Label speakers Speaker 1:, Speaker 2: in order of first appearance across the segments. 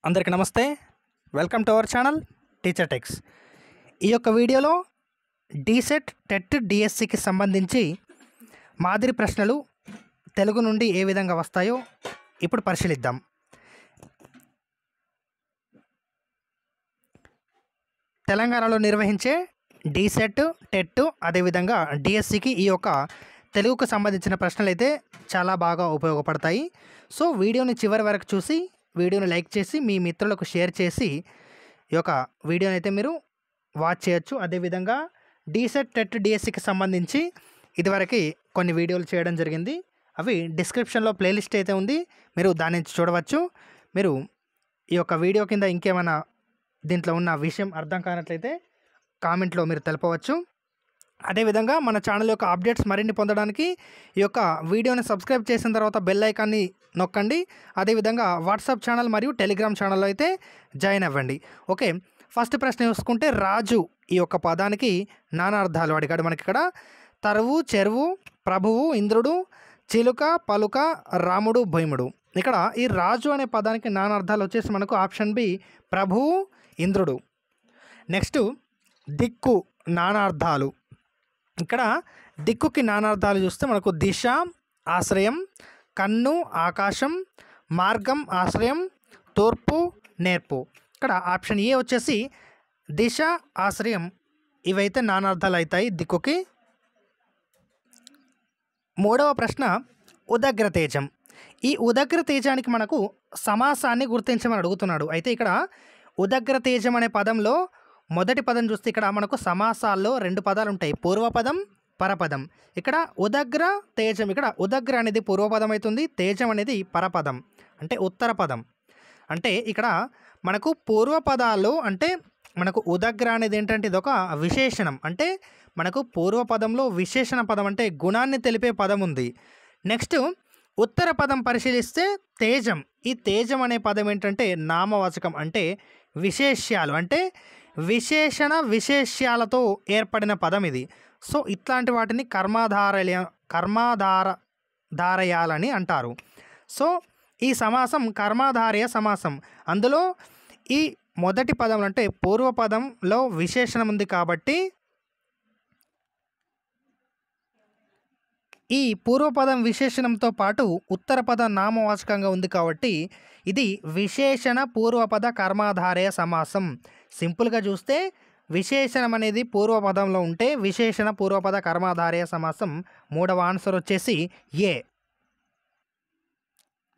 Speaker 1: అందరికీ నమస్తే. Welcome to our channel teacher tax. ఈ యొక్క వీడియోలో డీసెట్, టెట్, డిఎస్సికి సంబంధించి మాదిరి ప్రశ్నలు తెలుగు నుండి ఏ విధంగా వస్తాయో ఇప్పుడు పరిశీలిద్దాం. తెలంగాణలో నిర్వహించే డీసెట్, టెట్ అదేవిధంగా డిఎస్సికి ఈ యొక్క తెలుగుకు సంబంధించిన ప్రశ్నలు అయితే చాలా బాగా ఉపయోగపడతాయి. సో వీడియోని చివరి వరకు చూసి వీడియోని లైక్ చేసి మీ మిత్రులకు షేర్ చేసి ఈ యొక్క వీడియోని అయితే మీరు వాచ్ చేయొచ్చు. అదేవిధంగా డీసెట్, టెట్, డిఎస్సికి సంబంధించి ఇదివరకు కొన్ని వీడియోలు చేయడం జరిగింది. అవి డిస్క్రిప్షన్లో ప్లేలిస్ట్ అయితే ఉంది, మీరు దాని నుంచి చూడవచ్చు. మీరు ఈ యొక్క వీడియో కింద ఇంకేమైనా దీంట్లో ఉన్న విషయం అర్థం కానట్లయితే కామెంట్లో మీరు తెలపవచ్చు. అదేవిధంగా మన ఛానల్ యొక్క అప్డేట్స్ మరిన్ని పొందడానికి ఈ యొక్క వీడియోని సబ్స్క్రైబ్ చేసిన తర్వాత బెల్ ఐకాన్ని నొక్కండి. అదేవిధంగా వాట్సాప్ ఛానల్ మరియు టెలిగ్రామ్ ఛానల్లో అయితే జాయిన్ అవ్వండి. ఓకే, ఫస్ట్ ప్రశ్న చూసుకుంటే రాజు ఈ యొక్క పదానికి నానార్థాలు అడిగాడు. మనకి ఇక్కడ తరువు, చెరువు, ప్రభువు, ఇంద్రుడు, చిలుక, పలుక, రాముడు, భీముడు. ఇక్కడ ఈ రాజు అనే పదానికి నానార్థాలు వచ్చేసి మనకు ఆప్షన్ బి ప్రభువు, ఇంద్రుడు. నెక్స్ట్ దిక్కు నానార్థాలు. ఇక్కడ దిక్కుకి నానార్థాలు చూస్తే మనకు దిశ ఆశ్రయం, కన్ను ఆకాశం, మార్గం ఆశ్రయం, తూర్పు నేర్పు. ఇక్కడ ఆప్షన్ ఏ వచ్చేసి దిశ ఆశ్రయం, ఇవైతే నానార్థాలు అవుతాయి దిక్కుకి. మూడవ ప్రశ్న ఉదగ్ర తేజం. ఈ ఉదగ్ర తేజానికి మనకు సమాసాన్ని గుర్తించమని అడుగుతున్నాడు. అయితే ఇక్కడ ఉదగ్ర తేజం అనే పదంలో మొదటి పదం చూస్తే ఇక్కడ మనకు సమాసాల్లో రెండు పదాలు ఉంటాయి, పూర్వపదం, పరపదం. ఇక్కడ ఉదగ్ర తేజం, ఇక్కడ ఉదగ్ర అనేది పూర్వపదం అవుతుంది, తేజం అనేది పరపదం అంటే ఉత్తర పదం. అంటే ఇక్కడ మనకు పూర్వపదాలు అంటే మనకు ఉదగ్ర అనేది ఏంటంటే ఇది ఒక విశేషణం. అంటే మనకు పూర్వపదంలో విశేషణ పదం అంటే గుణాన్ని తెలిపే పదం ఉంది. నెక్స్ట్ ఉత్తర పదం పరిశీలిస్తే తేజం. ఈ తేజం అనే పదం ఏంటంటే నామవాచకం అంటే విశేష్యాలు, అంటే విశేషణ విశేష్యాలతో ఏర్పడిన పదం ఇది. సో ఇట్లాంటి వాటిని కర్మాధారయాలని అంటారు. సో ఈ సమాసం కర్మాధారయ సమాసం. అందులో ఈ మొదటి పదం అంటే పూర్వపదంలో విశేషణం ఉంది కాబట్టి ఈ పూర్వపదం విశేషణంతో పాటు ఉత్తర పదం నామవాచకంగా ఉంది కాబట్టి ఇది విశేషణ పూర్వపద కర్మాధారయ సమాసం. సింపుల్గా చూస్తే విశేషణం అనేది పూర్వపదంలో ఉంటే విశేషణ పూర్వపద కర్మాధారయ సమాసం. మూడవ ఆన్సర్ వచ్చేసి ఏ.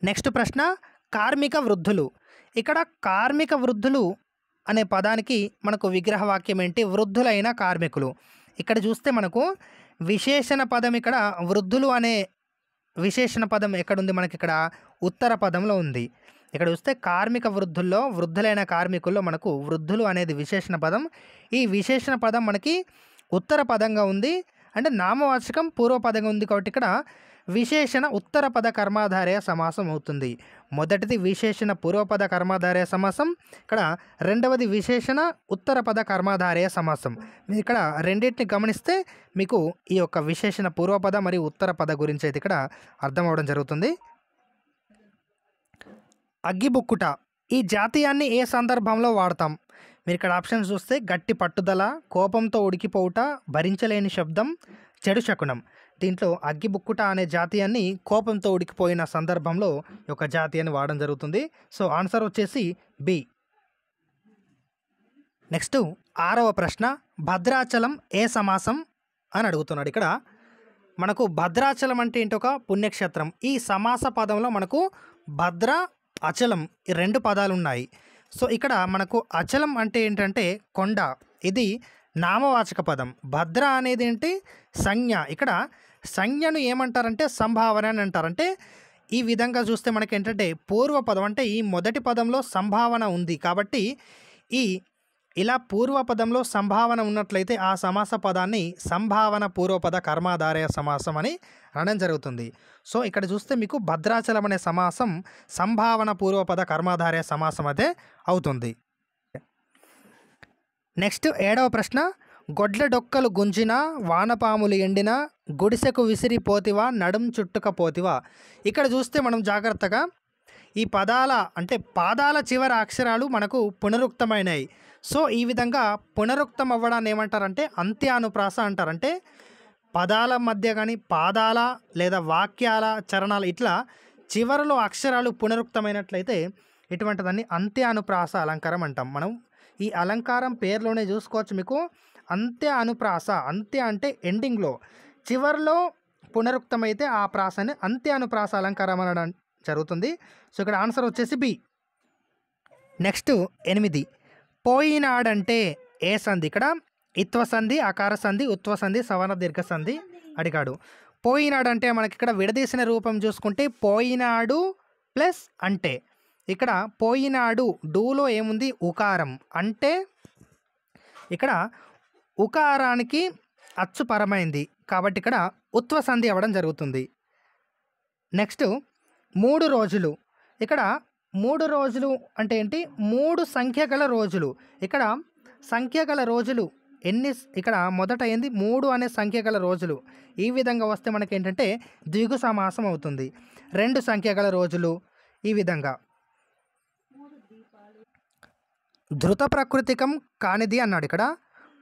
Speaker 1: నెక్స్ట్ ప్రశ్న కార్మిక వృద్ధులు. ఇక్కడ కార్మిక వృద్ధులు అనే పదానికి మనకు విగ్రహవాక్యం ఏంటి? వృద్ధులైన కార్మికులు. ఇక్కడ చూస్తే మనకు విశేషణ పదం ఇక్కడ వృద్ధులు అనే విశేషణ పదం ఎక్కడుంది? మనకి ఇక్కడ ఉత్తర పదంలో ఉంది. ఇక్కడ చూస్తే కార్మిక వృద్ధుల్లో వృద్ధులైన కార్మికుల్లో మనకు వృద్ధులు అనేది విశేషణ పదం. ఈ విశేషణ పదం మనకి ఉత్తర పదంగా ఉంది, అంటే నామవాచకం పూర్వపదంగా ఉంది కాబట్టి ఇక్కడ విశేషణ ఉత్తర పద కర్మాధారయ సమాసం అవుతుంది. మొదటిది విశేషణ పూర్వపద కర్మాధారయ సమాసం, ఇక్కడ రెండవది విశేషణ ఉత్తర పద కర్మాధారయ సమాసం. మీరు ఇక్కడ రెండింటిని గమనిస్తే మీకు ఈ యొక్క విశేషణ పూర్వపద మరియు ఉత్తర పద గురించి అయితే ఇక్కడ అర్థం అవడం జరుగుతుంది. అగ్గిబుక్కుట ఈ జాతీయాన్ని ఏ సందర్భంలో వాడతాం? మీరు ఇక్కడ ఆప్షన్స్ చూస్తే గట్టి పట్టుదల, కోపంతో ఉడికిపోవుట, భరించలేని శబ్దం, చెడు శకునం. దీంట్లో అగ్గిబుక్కుట అనే జాతీయాన్ని కోపంతో ఉడికిపోయిన సందర్భంలో ఈ యొక్క జాతీయాన్ని వాడడం జరుగుతుంది. సో ఆన్సర్ వచ్చేసి బి. నెక్స్ట్ ఆరవ ప్రశ్న భద్రాచలం ఏ సమాసం అని అడుగుతున్నాడు. ఇక్కడ మనకు భద్రాచలం అంటే ఏంటి? ఒక పుణ్యక్షేత్రం. ఈ సమాస పదంలో మనకు భద్ర, అచలం ఈ రెండు పదాలు ఉన్నాయి. సో ఇక్కడ మనకు అచలం అంటే ఏంటంటే కొండ, ఇది నామవాచక పదం. భద్ర అనేది ఏంటి? సంజ్ఞ. ఇక్కడ సంజ్ఞను ఏమంటారంటే సంభావన అని అంటారంటే ఈ విధంగా చూస్తే మనకి ఏంటంటే పూర్వపదం అంటే ఈ మొదటి పదంలో సంభావన ఉంది కాబట్టి ఇలా పూర్వపదంలో సంభావన ఉన్నట్లయితే ఆ సమాస పదాన్ని సంభావన పూర్వపద కర్మాధారయ సమాసం అని అనడం జరుగుతుంది. సో ఇక్కడ చూస్తే మీకు భద్రాచలం అనే సమాసం సంభావన పూర్వపద కర్మాధారయ సమాసం అదే అవుతుంది. నెక్స్ట్ ఏడవ ప్రశ్న గొడ్ల డొక్కలు గుంజిన వానపాములు ఎండిన గుడిసెకు విసిరిపోతివా నడుం చుట్టుకపోతివా. ఇక్కడ చూస్తే మనం జాగ్రత్తగా ఈ పదాల అంటే పాదాల చివరి అక్షరాలు మనకు పునరుక్తమైనాయి. సో ఈ విధంగా పునరుక్తం అవ్వడాన్ని ఏమంటారంటే అంత్యానుప్రాస అంటారు. అంటే పదాల మధ్య కానీ పాదాల లేదా వాక్యాల చరణాలు ఇట్లా చివరిలో అక్షరాలు పునరుక్తమైనట్లయితే ఇటువంటి దాన్ని అంత్యానుప్రాస అలంకారం అంటాం. మనం ఈ అలంకారం పేరులోనే చూసుకోవచ్చు మీకు, అంత్య అనుప్రాస. అంత్య అంటే ఎండింగ్లో, చివరిలో పునరుక్తమైతే ఆ ప్రాసని అంత్యానుప్రాస అలంకారం అనడం జరుగుతుంది. సో ఇక్కడ ఆన్సర్ వచ్చేసి బి. నెక్స్ట్ 8, పోయినాడంటే ఏ సంధి? ఇక్కడ ఇత్వ సంధి, అకార సంధి, ఉత్వ సంధి, సవర్ణ దీర్ఘ సంధి అడిగాడు. పోయినాడంటే మనకి ఇక్కడ విడదీసిన రూపం చూసుకుంటే పోయినాడు ప్లస్ అంటే. ఇక్కడ పోయినాడు డూలో ఏముంది? ఉకారం. అంటే ఇక్కడ ఉకారానికి అచ్చు పరమైంది కాబట్టి ఇక్కడ ఉత్వ సంధి అవ్వడం జరుగుతుంది. నెక్స్ట్ 3 రోజులు. ఇక్కడ 3 రోజులు అంటే ఏంటి? 3 సంఖ్య గల రోజులు. ఇక్కడ సంఖ్య గల రోజులు ఎన్ని? ఇక్కడ మొదట ఏంది? 3 అనే సంఖ్య గల రోజులు. ఈ విధంగా వస్తే మనకి ఏంటంటే ద్విగు సమాసం అవుతుంది. 2 సంఖ్య గల రోజులు. ఈ విధంగా ధృత ప్రకృతికం కానిది అన్నాడు. ఇక్కడ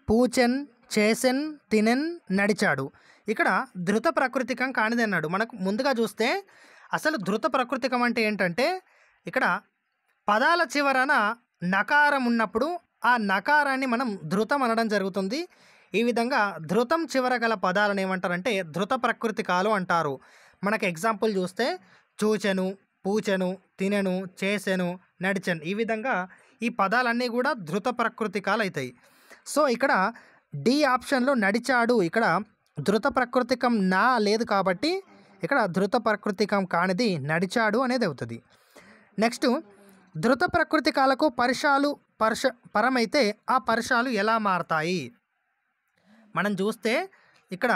Speaker 1: పూచెన్, చేసెన్, తినెన్, నడిచాడు. ఇక్కడ ధృత ప్రకృతికం కానిది అన్నాడు. మనకు ముందుగా చూస్తే అసలు ధృత ప్రకృతికం అంటే ఏంటంటే ఇక్కడ పదాల చివరన నకారం ఉన్నప్పుడు ఆ నకారాన్ని మనం ధృతం అనడం జరుగుతుంది. ఈ విధంగా ధృతం చివర గల పదాలను ఏమంటారంటే ధృత ప్రకృతికాలు అంటారు. మనకు ఎగ్జాంపుల్ చూస్తే చూచెను, పూచెను, తినెను, చేసెను, నడిచెను. ఈ విధంగా ఈ పదాలన్నీ కూడా ధృత ప్రకృతికాలు అవుతాయి. సో ఇక్కడ డి ఆప్షన్లో నడిచాడు, ఇక్కడ ధృత ప్రకృతికం నా లేదు కాబట్టి ఇక్కడ ధృత ప్రకృతికం కానిది నడిచాడు అనేది అవుతుంది. నెక్స్ట్ ధృత ప్రకృతికాలకు పరుషాలు పరమైతే ఆ పరుషాలు ఎలా మారతాయి? మనం చూస్తే ఇక్కడ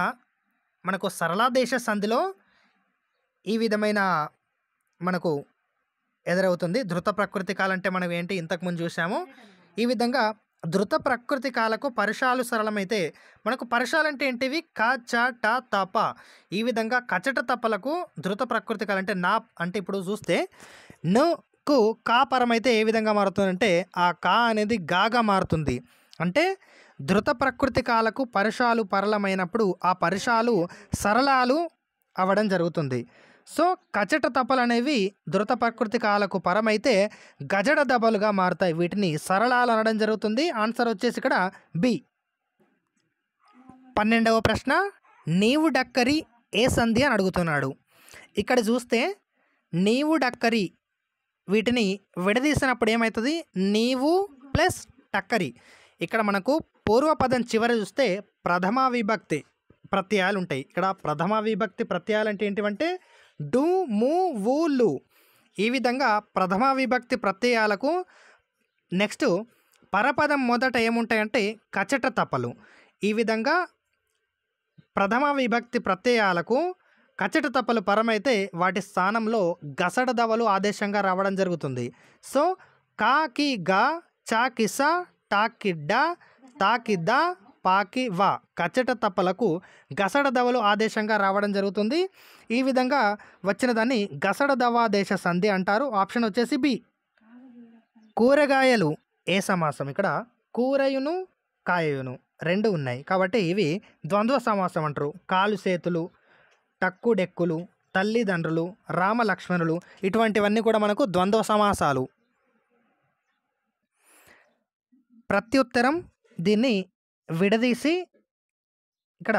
Speaker 1: మనకు సరళాదేశ సంధిలో ఈ విధమైన మనకు ఎదురవుతుంది. ధృత ప్రకృతికాలంటే మనం ఏంటి ఇంతకుముందు చూసాము. ఈ విధంగా ధృత ప్రకృతికాలకు పరుషాలు సరళమైతే మనకు పరుషాలు అంటే ఏంటివి? క, చ, ట, తప. ఈ విధంగా కచట తపలకు ధృత ప్రకృతికాలు అంటే నా అంటే ఇప్పుడు చూస్తే నుకు కా పరమైతే ఏ విధంగా మారుతుందంటే ఆ కా అనేది గాగా మారుతుంది. అంటే ధృత ప్రకృతికాలకు పరుషాలు పరలమైనప్పుడు ఆ పరుషాలు సరళాలు అవ్వడం జరుగుతుంది. సో కచట తపలు అనేవి ధృత ప్రకృతికాలకు పరమైతే గజడ దబలుగా మారుతాయి. వీటిని సరళాలు అనడం జరుగుతుంది. ఆన్సర్ వచ్చేసి ఇక్కడ బి. 12వ ప్రశ్న, నీవు డక్కరి ఏ సంధి అని అడుగుతున్నాడు. ఇక్కడ చూస్తే నీవు డక్కరి వీటిని విడదీసినప్పుడు ఏమవుతుంది? నీవు ప్లస్ టక్కరి. ఇక్కడ మనకు పూర్వపదం చివర చూస్తే ప్రథమ విభక్తి ప్రత్యయాలు ఉంటాయి. ఇక్కడ ప్రథమ విభక్తి ప్రత్యయాలు అంటే ఏంటివంటే డు, ము, వు, లు. ఈ విధంగా ప్రథమ విభక్తి ప్రత్యయాలకు నెక్స్ట్ పరపదం మొదట ఏముంటాయంటే కచట తపలు. ఈ విధంగా ప్రథమ విభక్తి ప్రత్యయాలకు కచట తపలు పరమైతే వాటి స్థానంలో గసడ దవలు ఆదేశంగా రావడం జరుగుతుంది. సో కాకి గా, చాకి సా, టాకి డా, తాకి దా, పాకి వా కచట తప్పలకు గసడ దవలు ఆదేశంగా రావడం జరుగుతుంది. ఈ విధంగా వచ్చిన దాన్ని గసడ దవాదేశ సంధి అంటారు. ఆప్షన్ వచ్చేసి బి. కూరగాయలు ఏ సమాసం? ఇక్కడ కూరయును కాయయును రెండు ఉన్నాయి కాబట్టి ఇవి ద్వంద్వ సమాసం అంటారు. కాలు చేతులు, టక్కు డెక్కులు, తల్లిదండ్రులు, రామలక్ష్మణులు ఇటువంటివన్నీ కూడా మనకు ద్వంద్వ సమాసాలు. ప్రత్యుత్తరం దీన్ని విడదీసి ఇక్కడ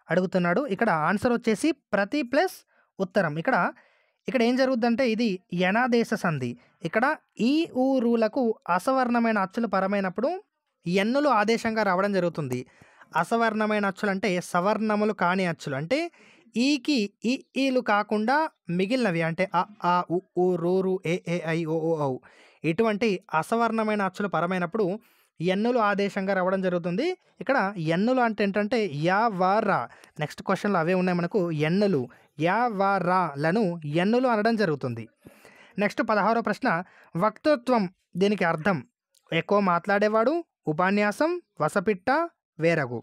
Speaker 1: అడుగుతున్నాడు. ఇక్కడ ఆన్సర్ వచ్చేసి ప్రతి ప్లస్ ఉత్తరం. ఇక్కడ ఏం జరుగుద్దంటే ఇది యనాదేశ సంధి. ఇక్కడ ఈ ఊరులకు అసవర్ణమైన అచ్చులు పరమైనప్పుడు ఎన్నులు ఆదేశంగా రావడం జరుగుతుంది. అసవర్ణమైన అచ్చులు అంటే సవర్ణములు కాని అచ్చులు. అంటే ఈకి ఈలు కాకుండా మిగిలినవి అంటే అ, ఆ, ఉ, ఊ, రు, రు, ఏ, ఐ, ఓ, ఔ ఇటువంటి అసవర్ణమైన అచ్చులు పరమైనప్పుడు ఎన్నులు ఆదేశంగా రావడం జరుగుతుంది. ఇక్కడ ఎన్నులు అంటే ఏంటంటే యా, వా, రా. నెక్స్ట్ క్వశ్చన్లో అవే ఉన్నాయి మనకు. ఎన్నులు యా, వా, రాలను ఎన్నులు అనడం జరుగుతుంది. నెక్స్ట్ 16వ ప్రశ్న, వక్తృత్వం దీనికి అర్థం ఎక్కువ మాట్లాడేవాడు, ఉపన్యాసం, వసపిట్ట, వేరగు.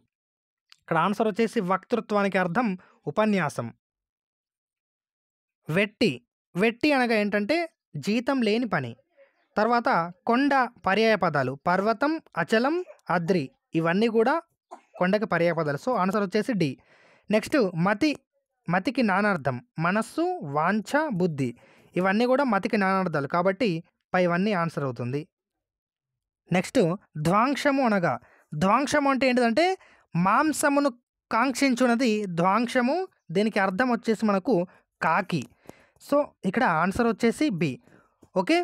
Speaker 1: ఇక్కడ ఆన్సర్ వచ్చేసి వక్తృత్వానికి అర్థం ఉపన్యాసం. వెట్టి అనగా ఏంటంటే జీతం లేని పని. తర్వాత కొండ పర్యాయ పదాలు పర్వతం, అచలం, అద్రి ఇవన్నీ కూడా కొండకి పర్యాయ పదాలు. సో ఆన్సర్ వచ్చేసి డి. నెక్స్ట్ మతికి నానార్థం మనస్సు, వాంఛ, బుద్ధి ఇవన్నీ కూడా మతికి నానార్థాలు కాబట్టి పైవన్నీ ఆన్సర్ అవుతుంది. నెక్స్ట్ ధ్వాంక్షము అనగా ధ్వాంక్షము అంటే ఏంటిదంటే మాంసమును కాంక్షించున్నది ధ్వాంక్షము. దీనికి అర్థం వచ్చేసి మనకు కాకి. సో ఇక్కడ ఆన్సర్ వచ్చేసి బి. ఓకే,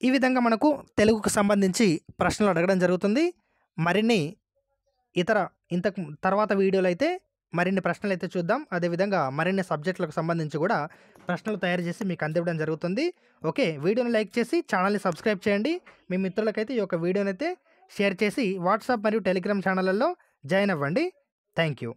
Speaker 1: ఈ విధంగా మనకు తెలుగుకు సంబంధించి ప్రశ్నలు అడగడం జరుగుతుంది. మరిన్ని ఇంతకు తర్వాత వీడియోలో అయితే మరిన్ని ప్రశ్నలు అయితే చూద్దాం. అదేవిధంగా మరిన్ని సబ్జెక్టులకు సంబంధించి కూడా ప్రశ్నలు తయారు చేసి మీకు అందివ్వడం జరుగుతుంది. ఓకే, వీడియోని లైక్ చేసి ఛానల్ని సబ్స్క్రైబ్ చేయండి. మీ మిత్రులకైతే ఈ యొక్క వీడియోని అయితే షేర్ చేసి వాట్సాప్ మరియు టెలిగ్రామ్ ఛానళ్ళల్లో జాయిన్ అవ్వండి. Thank you.